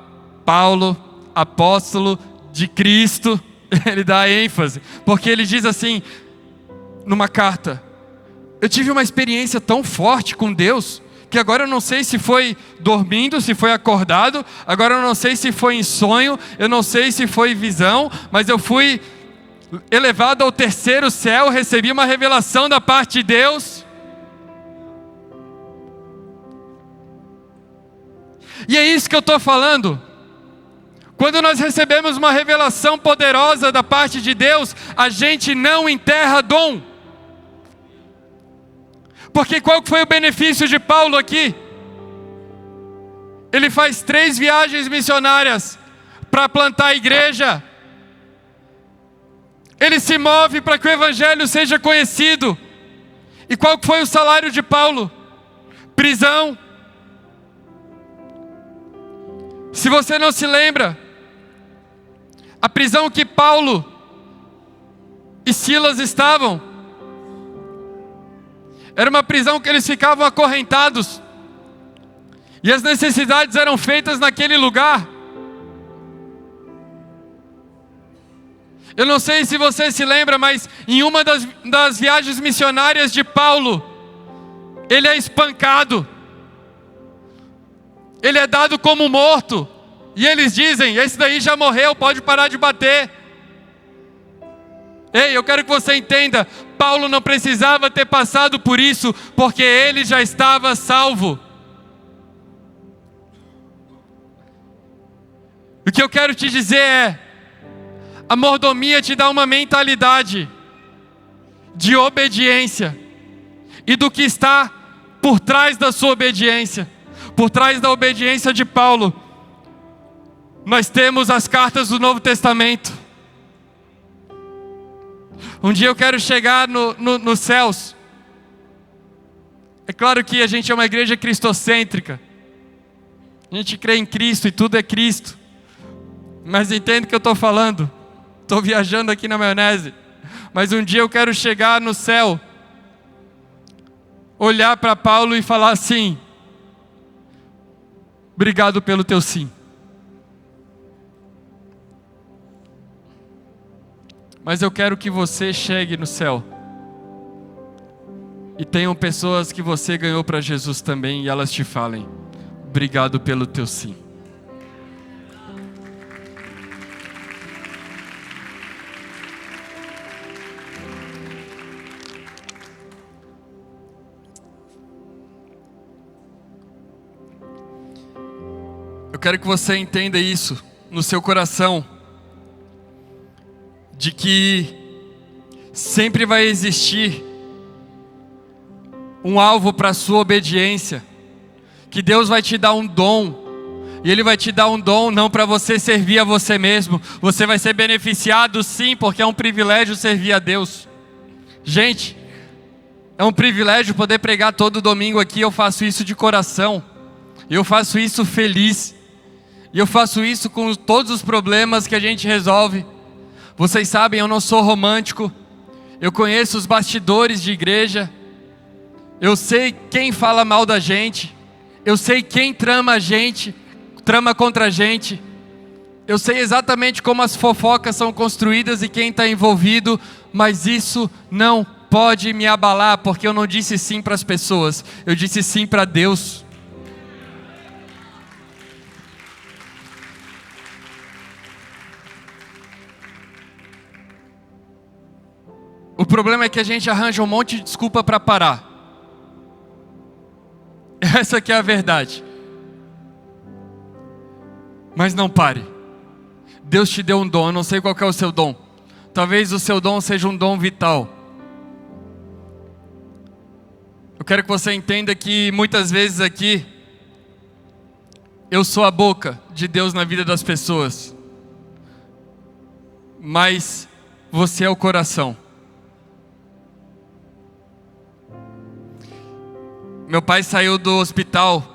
Paulo, apóstolo de Cristo. Ele dá ênfase, porque ele diz assim, numa carta: eu tive uma experiência tão forte com Deus, que agora eu não sei se foi dormindo, se foi acordado, agora eu não sei se foi em sonho, eu não sei se foi visão, mas eu fui elevado ao terceiro céu, recebi uma revelação da parte de Deus. E é isso que eu estou falando. Quando nós recebemos uma revelação poderosa da parte de Deus, a gente não enterra dom. Porque qual foi o benefício de Paulo aqui? Ele faz 3 viagens missionárias para plantar a igreja. Ele se move para que o evangelho seja conhecido. E qual foi o salário de Paulo? Prisão. Se você não se lembra, a prisão que Paulo e Silas estavam, era uma prisão que eles ficavam acorrentados, e as necessidades eram feitas naquele lugar. Eu não sei se você se lembra, mas em uma das viagens missionárias de Paulo, ele é espancado, ele é dado como morto, e eles dizem: esse daí já morreu, pode parar de bater. Ei, eu quero que você entenda, Paulo não precisava ter passado por isso, porque ele já estava salvo. O que eu quero te dizer é, a mordomia te dá uma mentalidade de obediência, e do que está por trás da sua obediência. Por trás da obediência de Paulo, nós temos as cartas do Novo Testamento. Um dia eu quero chegar nos céus. É claro que a gente é uma igreja cristocêntrica. A gente crê em Cristo e tudo é Cristo. Mas entende o que eu estou falando. Estou viajando aqui na maionese. Mas um dia eu quero chegar no céu, olhar para Paulo e falar assim: obrigado pelo teu sim. Mas eu quero que você chegue no céu e tenham pessoas que você ganhou para Jesus também, e elas te falem: obrigado pelo teu sim. Eu quero que você entenda isso no seu coração, de que sempre vai existir um alvo para a sua obediência, que Deus vai te dar um dom, e Ele vai te dar um dom não para você servir a você mesmo. Você vai ser beneficiado sim, porque é um privilégio servir a Deus. Gente, é um privilégio poder pregar todo domingo aqui. Eu faço isso de coração, eu faço isso feliz, e eu faço isso com todos os problemas que a gente resolve. Vocês sabem, eu não sou romântico, eu conheço os bastidores de igreja, eu sei quem fala mal da gente, eu sei quem trama contra a gente, eu sei exatamente como as fofocas são construídas e quem está envolvido, mas isso não pode me abalar, porque eu não disse sim para as pessoas, eu disse sim para Deus. O problema é que a gente arranja um monte de desculpa para parar. Essa que é a verdade. Mas não pare. Deus te deu um dom, eu não sei qual que é o seu dom. Talvez o seu dom seja um dom vital. Eu quero que você entenda que muitas vezes aqui, eu sou a boca de Deus na vida das pessoas. Mas você é o coração. Meu pai saiu do hospital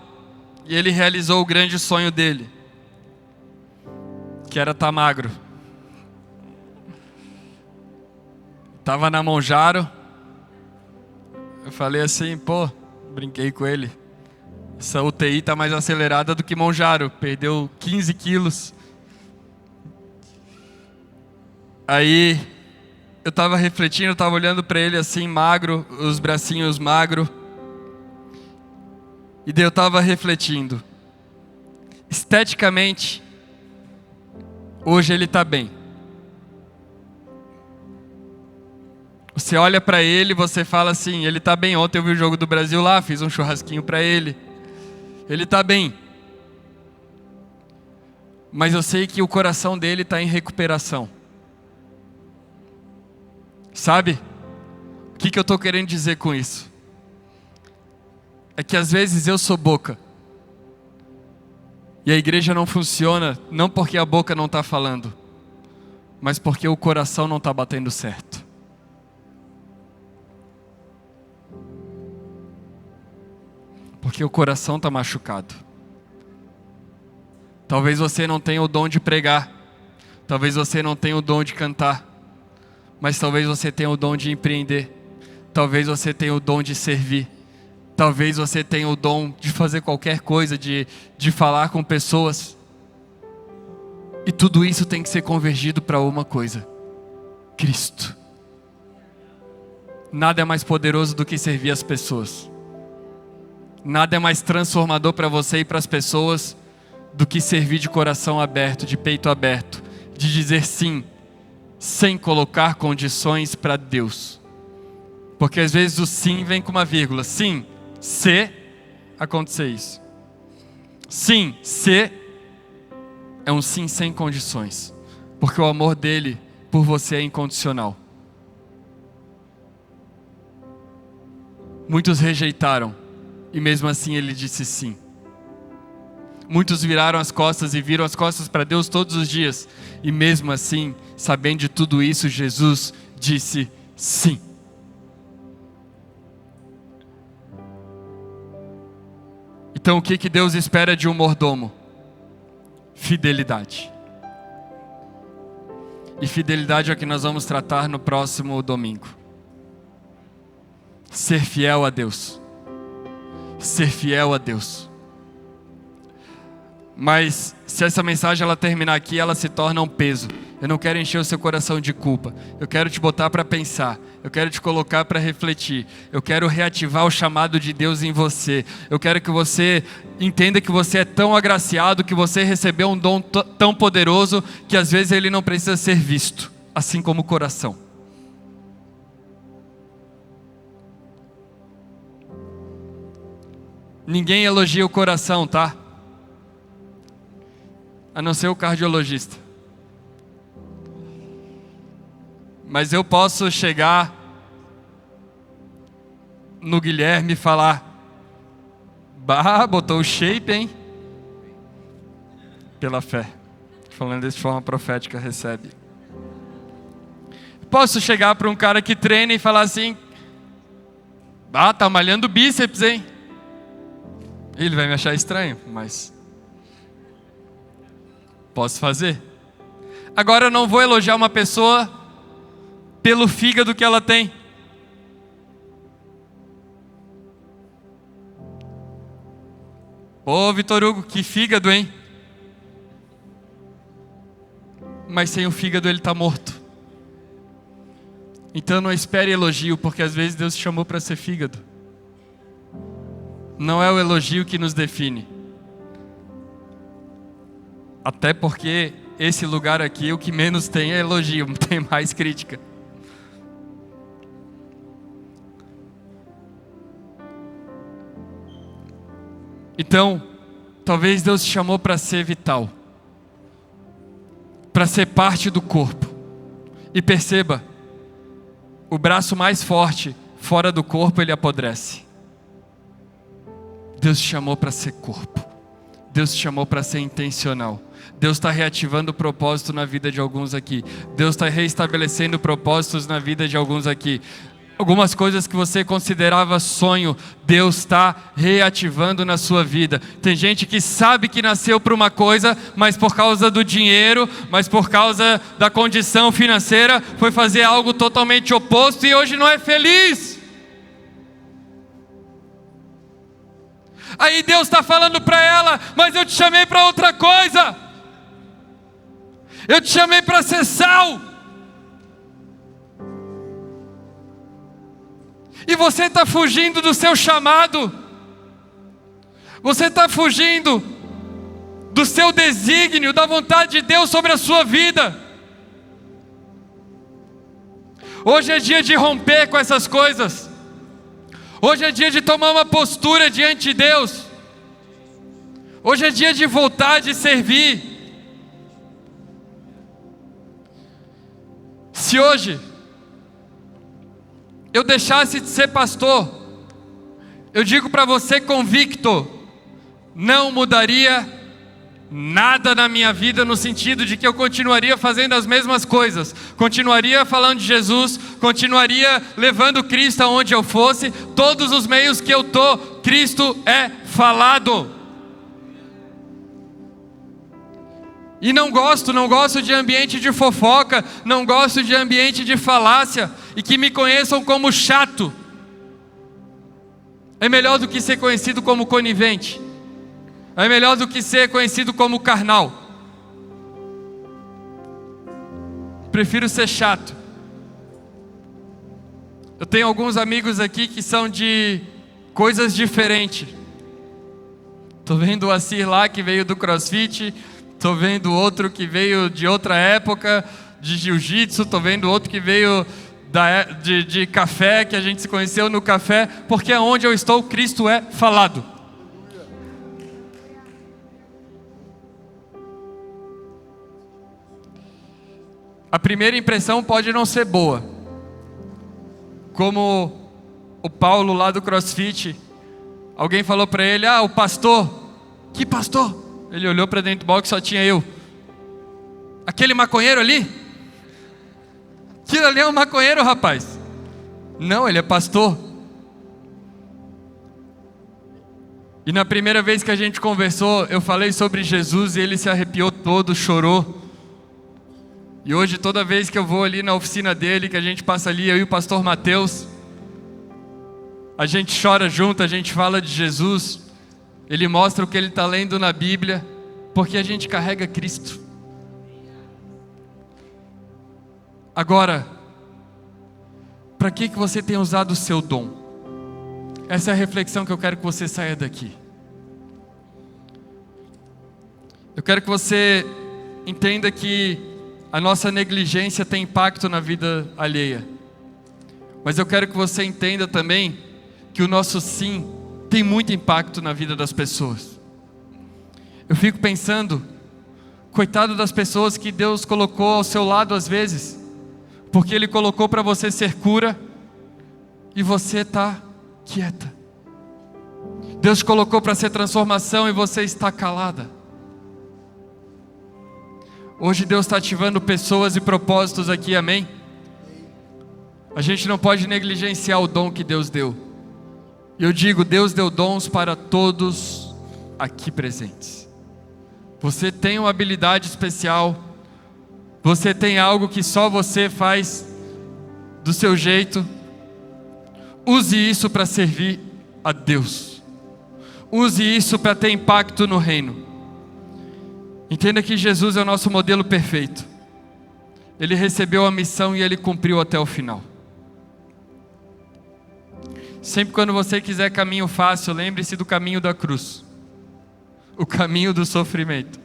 e ele realizou o grande sonho dele, que era estar magro. Estava na Monjaro. Eu falei assim, brinquei com ele. Essa UTI está mais acelerada do que Monjaro. Perdeu 15 quilos. Aí eu estava refletindo, estava olhando para ele assim, magro, os bracinhos magros. E daí eu estava refletindo. Esteticamente, hoje ele está bem. Você olha para ele e você fala assim, ele está bem. Ontem eu vi o jogo do Brasil lá, fiz um churrasquinho para ele. Ele está bem. Mas eu sei que o coração dele está em recuperação. Sabe? O que eu estou querendo dizer com isso? É que às vezes eu sou boca. E a igreja não funciona, não porque a boca não está falando, mas porque o coração não está batendo certo. Porque o coração está machucado. Talvez você não tenha o dom de pregar. Talvez você não tenha o dom de cantar. Mas talvez você tenha o dom de empreender. Talvez você tenha o dom de servir. Talvez você tenha o dom de fazer qualquer coisa, de falar com pessoas. E tudo isso tem que ser convergido para uma coisa: Cristo. Nada é mais poderoso do que servir as pessoas. Nada é mais transformador para você e para as pessoas do que servir de coração aberto, de peito aberto, de dizer sim, sem colocar condições para Deus. Porque às vezes o sim vem com uma vírgula. Sim, se acontecer isso. Sim, se é um sim sem condições. Porque o amor dele por você é incondicional. Muitos rejeitaram e mesmo assim ele disse sim. Muitos viraram as costas e viram as costas para Deus todos os dias. E mesmo assim, sabendo de tudo isso, Jesus disse sim. Então o que Deus espera de um mordomo? Fidelidade. E fidelidade é o que nós vamos tratar no próximo domingo. Ser fiel a Deus. Ser fiel a Deus. Mas se essa mensagem ela terminar aqui, ela se torna um peso. Eu não quero encher o seu coração de culpa. Eu quero te botar para pensar. Eu quero te colocar para refletir. Eu quero reativar o chamado de Deus em você. Eu quero que você entenda que você é tão agraciado, que você recebeu um dom tão poderoso, que às vezes ele não precisa ser visto, assim como o coração. Ninguém elogia o coração, tá? A não ser o cardiologista. Mas eu posso chegar no Guilherme e falar: bah, botou o shape, hein? Pela fé. Falando isso de forma profética, recebe. Posso chegar para um cara que treina e falar assim: bah, tá malhando bíceps, hein? Ele vai me achar estranho, mas posso fazer. Agora eu não vou elogiar uma pessoa pelo fígado que ela tem. Ô, Vitor Hugo, que fígado, hein? Mas sem o fígado ele está morto. Então não espere elogio, porque às vezes Deus te chamou para ser fígado. Não é o elogio que nos define. Até porque esse lugar aqui, o que menos tem é elogio, tem mais crítica. Então, talvez Deus te chamou para ser vital, para ser parte do corpo. E perceba, o braço mais forte, fora do corpo, ele apodrece. Deus te chamou para ser corpo. Deus te chamou para ser intencional. Deus está reativando o propósito na vida de alguns aqui. Deus está reestabelecendo propósitos na vida de alguns aqui. Algumas coisas que você considerava sonho, Deus está reativando na sua vida. Tem gente que sabe que nasceu para uma coisa, mas por causa do dinheiro, mas por causa da condição financeira, foi fazer algo totalmente oposto e hoje não é feliz. Aí Deus está falando para ela: mas eu te chamei para outra coisa. Eu te chamei para ser sal. E você está fugindo do seu chamado. Você está fugindo do seu desígnio, da vontade de Deus sobre a sua vida. Hoje é dia de romper com essas coisas. Hoje é dia de tomar uma postura diante de Deus. Hoje é dia de voltar, de servir. Se hoje eu deixasse de ser pastor, eu digo para você convicto, não mudaria nada na minha vida, no sentido de que eu continuaria fazendo as mesmas coisas, continuaria falando de Jesus, continuaria levando Cristo aonde eu fosse, todos os meios que eu tô, Cristo é falado. E não gosto de ambiente de fofoca, não gosto de ambiente de falácia, e que me conheçam como chato. É melhor do que ser conhecido como conivente. É melhor do que ser conhecido como carnal. Prefiro ser chato. Eu tenho alguns amigos aqui que são de coisas diferentes. Estou vendo o Assir lá, que veio do CrossFit. Estou vendo outro que veio de outra época, de jiu-jitsu. Estou vendo outro que veio de café, que a gente se conheceu no café. Porque onde eu estou, Cristo é falado. A primeira impressão pode não ser boa. Como o Paulo lá do CrossFit, alguém falou para ele: o pastor. Que pastor? Ele olhou para dentro do box, só tinha eu. Aquele maconheiro ali? Aquilo ali é um maconheiro, rapaz. Não, ele é pastor. E na primeira vez que a gente conversou, eu falei sobre Jesus e ele se arrepiou todo, chorou. E hoje toda vez que eu vou ali na oficina dele, que a gente passa ali, eu e o pastor Mateus, a gente chora junto, a gente fala de Jesus. Ele mostra o que ele está lendo na Bíblia, porque a gente carrega Cristo. Agora, para que você tem usado o seu dom? Essa é a reflexão que eu quero que você saia daqui. Eu quero que você entenda que a nossa negligência tem impacto na vida alheia. Mas eu quero que você entenda também que o nosso sim tem muito impacto na vida das pessoas. Eu fico pensando, coitado das pessoas que Deus colocou ao seu lado às vezes, porque Ele colocou para você ser cura e você está quieta. Deus te colocou para ser transformação e você está calada. Hoje Deus está ativando pessoas e propósitos aqui, amém? A gente não pode negligenciar o dom que Deus deu. E eu digo, Deus deu dons para todos aqui presentes. Você tem uma habilidade especial, você tem algo que só você faz do seu jeito. Use isso para servir a Deus. Use isso para ter impacto no reino. Entenda que Jesus é o nosso modelo perfeito. Ele recebeu a missão e Ele cumpriu até o final. Sempre quando você quiser caminho fácil, lembre-se do caminho da cruz. O caminho do sofrimento.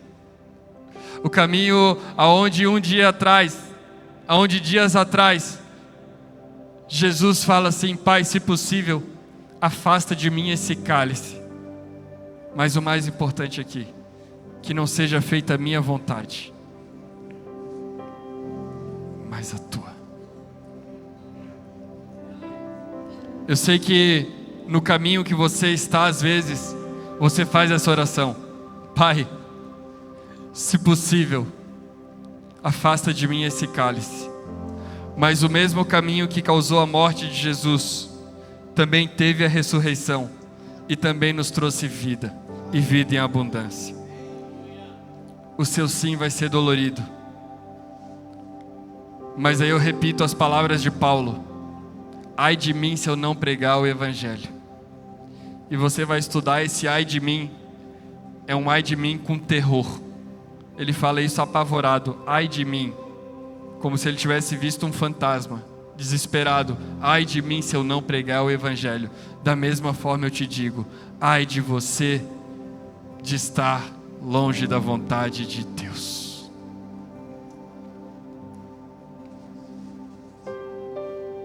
O caminho aonde dias atrás, Jesus fala assim: Pai, se possível, afasta de mim esse cálice. Mas o mais importante aqui, que não seja feita a minha vontade, mas a tua. Eu sei que no caminho que você está, às vezes, você faz essa oração: Pai, se possível, afasta de mim esse cálice. Mas o mesmo caminho que causou a morte de Jesus, também teve a ressurreição, e também nos trouxe vida, e vida em abundância. O seu sim vai ser dolorido. Mas aí eu repito as palavras de Paulo: ai de mim se eu não pregar o Evangelho. E você vai estudar esse ai de mim, é um ai de mim com terror. Ele fala isso apavorado: ai de mim, como se ele tivesse visto um fantasma, desesperado: ai de mim se eu não pregar o Evangelho. Da mesma forma eu te digo: ai de você de estar longe da vontade de Deus.